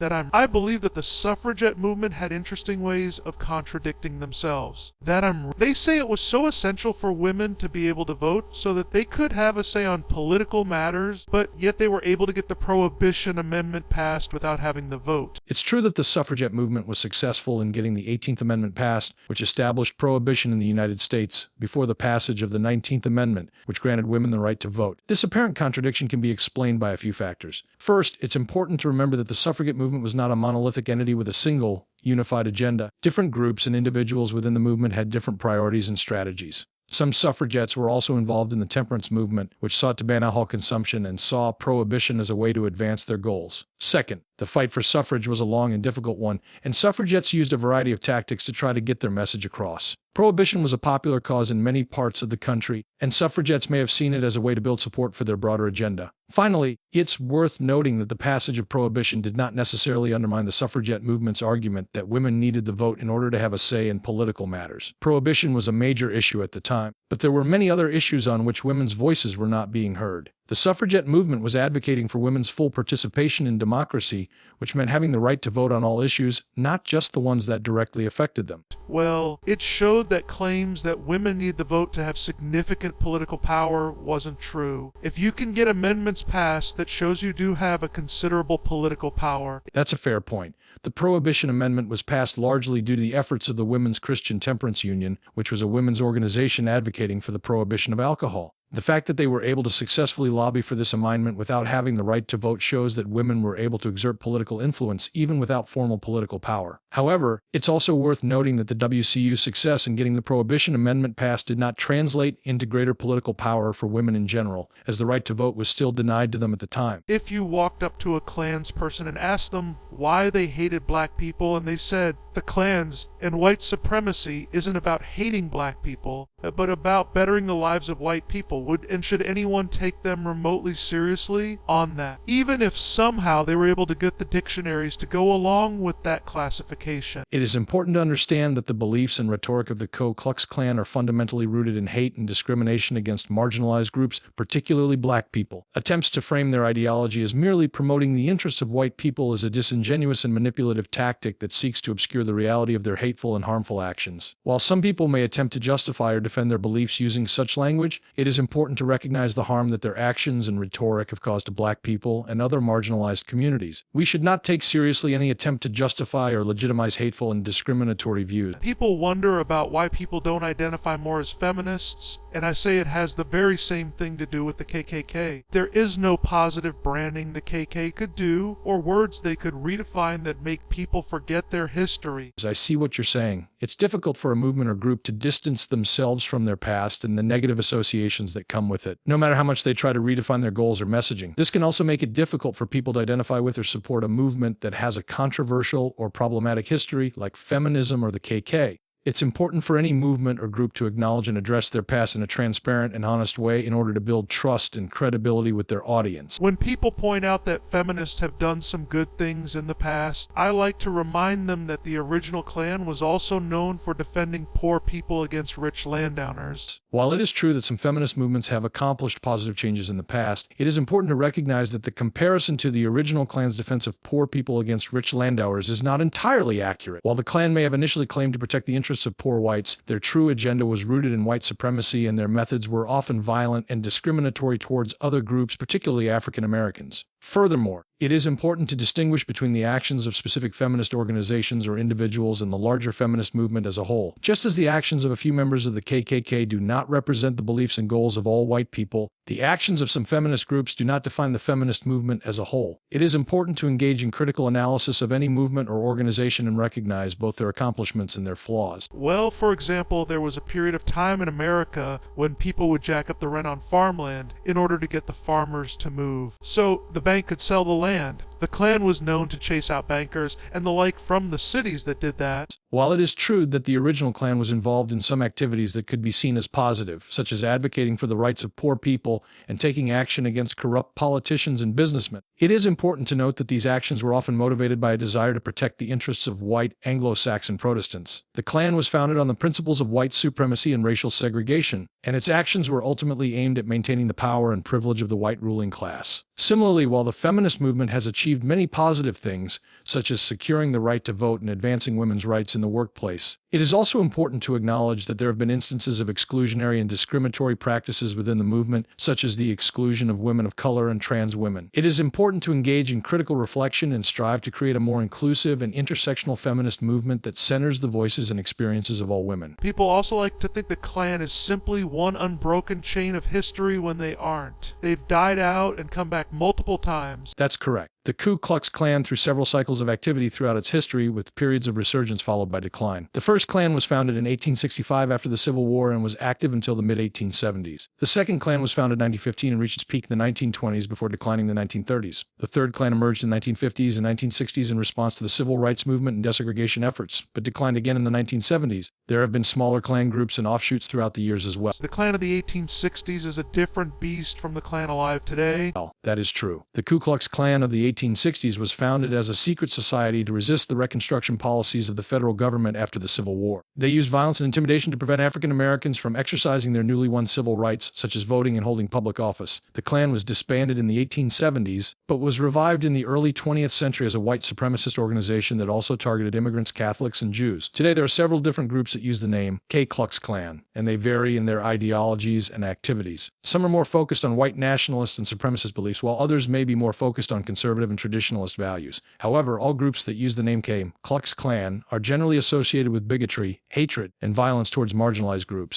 I believe that the suffragette movement had interesting ways of contradicting themselves. They say it was so essential for women to be able to vote so that they could have a say on political matters, but yet they were able to get the Prohibition Amendment passed without having the vote. It's true that the suffragette movement was successful in getting the 18th Amendment passed, which established prohibition in the United States, before the passage of the 19th Amendment, which granted women the right to vote. This apparent contradiction can be explained by a few factors. First, it's important to remember that the suffragette movement was not a monolithic entity with a single, unified agenda. Different groups and individuals within the movement had different priorities and strategies. Some suffragettes were also involved in the temperance movement, which sought to ban alcohol consumption and saw prohibition as a way to advance their goals. Second, the fight for suffrage was a long and difficult one, and suffragettes used a variety of tactics to try to get their message across. Prohibition was a popular cause in many parts of the country, and suffragettes may have seen it as a way to build support for their broader agenda. Finally, it's worth noting that the passage of prohibition did not necessarily undermine the suffragette movement's argument that women needed the vote in order to have a say in political matters. Prohibition was a major issue at the time, but there were many other issues on which women's voices were not being heard. The suffragette movement was advocating for women's full participation in democracy, which meant having the right to vote on all issues, not just the ones that directly affected them. Well, it showed that claims that women need the vote to have significant political power wasn't true. If you can get amendments passed that shows you do have a considerable political power. That's a fair point. The Prohibition Amendment was passed largely due to the efforts of the Women's Christian Temperance Union, which was a women's organization advocating for the prohibition of alcohol. The fact that they were able to successfully lobby for this amendment without having the right to vote shows that women were able to exert political influence even without formal political power. However, it's also worth noting that the WCU's success in getting the Prohibition Amendment passed did not translate into greater political power for women in general, as the right to vote was still denied to them at the time. If you walked up to a Klansperson and asked them why they hated black people, and they said, the Klans and white supremacy isn't about hating black people, but about bettering the lives of white people, should anyone take them remotely seriously on that? Even if somehow they were able to get the dictionaries to go along with that classification. It is important to understand that the beliefs and rhetoric of the Ku Klux Klan are fundamentally rooted in hate and discrimination against marginalized groups, particularly black people. Attempts to frame their ideology as merely promoting the interests of white people is a disingenuous and manipulative tactic that seeks to obscure the reality of their hateful and harmful actions. While some people may attempt to justify or defend their beliefs using such language, it is important to recognize the harm that their actions and rhetoric have caused to black people and other marginalized communities. We should not take seriously any attempt to justify or legitimize hateful and discriminatory views. People wonder about why people don't identify more as feminists, and I say it has the very same thing to do with the KKK. There is no positive branding the KK could do, or words they could redefine that make people forget their history. I see what you're saying. It's difficult for a movement or group to distance themselves from their past and the negative associations that come with it, no matter how much they try to redefine their goals or messaging. This can also make it difficult for people to identify with or support a movement that has a controversial or problematic history, like feminism or the KK. It's important for any movement or group to acknowledge and address their past in a transparent and honest way in order to build trust and credibility with their audience. When people point out that feminists have done some good things in the past, I like to remind them that the original Klan was also known for defending poor people against rich landowners. While it is true that some feminist movements have accomplished positive changes in the past, it is important to recognize that the comparison to the original Klan's defense of poor people against rich landowners is not entirely accurate. While the Klan may have initially claimed to protect the interests of poor whites, their true agenda was rooted in white supremacy, and their methods were often violent and discriminatory towards other groups, particularly African Americans. Furthermore, it is important to distinguish between the actions of specific feminist organizations or individuals and the larger feminist movement as a whole. Just as the actions of a few members of the KKK do not represent the beliefs and goals of all white people, the actions of some feminist groups do not define the feminist movement as a whole. It is important to engage in critical analysis of any movement or organization and recognize both their accomplishments and their flaws. Well, for example, there was a period of time in America when people would jack up the rent on farmland in order to get the farmers to move, so the bank could sell the land. The Klan was known to chase out bankers and the like from the cities that did that. While it is true that the original Klan was involved in some activities that could be seen as positive, such as advocating for the rights of poor people and taking action against corrupt politicians and businessmen, it is important to note that these actions were often motivated by a desire to protect the interests of white Anglo-Saxon Protestants. The Klan was founded on the principles of white supremacy and racial segregation, and its actions were ultimately aimed at maintaining the power and privilege of the white ruling class. Similarly, while the feminist movement has achieved achieved many positive things, such as securing the right to vote and advancing women's rights in the workplace. It is also important to acknowledge that there have been instances of exclusionary and discriminatory practices within the movement, such as the exclusion of women of color and trans women. It is important to engage in critical reflection and strive to create a more inclusive and intersectional feminist movement that centers the voices and experiences of all women. People also like to think the Klan is simply one unbroken chain of history when they aren't. They've died out and come back multiple times. That's correct. The Ku Klux Klan through several cycles of activity throughout its history, with periods of resurgence followed by decline. The first Klan was founded in 1865 after the Civil War and was active until the mid-1870s. The second Klan was founded in 1915 and reached its peak in the 1920s before declining in the 1930s. The third Klan emerged in the 1950s and 1960s in response to the civil rights movement and desegregation efforts, but declined again in the 1970s. There have been smaller Klan groups and offshoots throughout the years as well. The Klan of the 1860s is a different beast from the Klan alive today. Well, that is true. The Ku Klux Klan of the 1860s was founded as a secret society to resist the Reconstruction policies of the federal government after the Civil War. They used violence and intimidation to prevent African Americans from exercising their newly won civil rights, such as voting and holding public office. The Klan was disbanded in the 1870s, but was revived in the early 20th century as a white supremacist organization that also targeted immigrants, Catholics, and Jews. Today, there are several different groups that use the name Ku Klux Klan, and they vary in their ideologies and activities. Some are more focused on white nationalist and supremacist beliefs, while others may be more focused on conservative and traditionalist values. However, all groups that use the name Ku Klux Klan are generally associated with bigotry, hatred, and violence towards marginalized groups.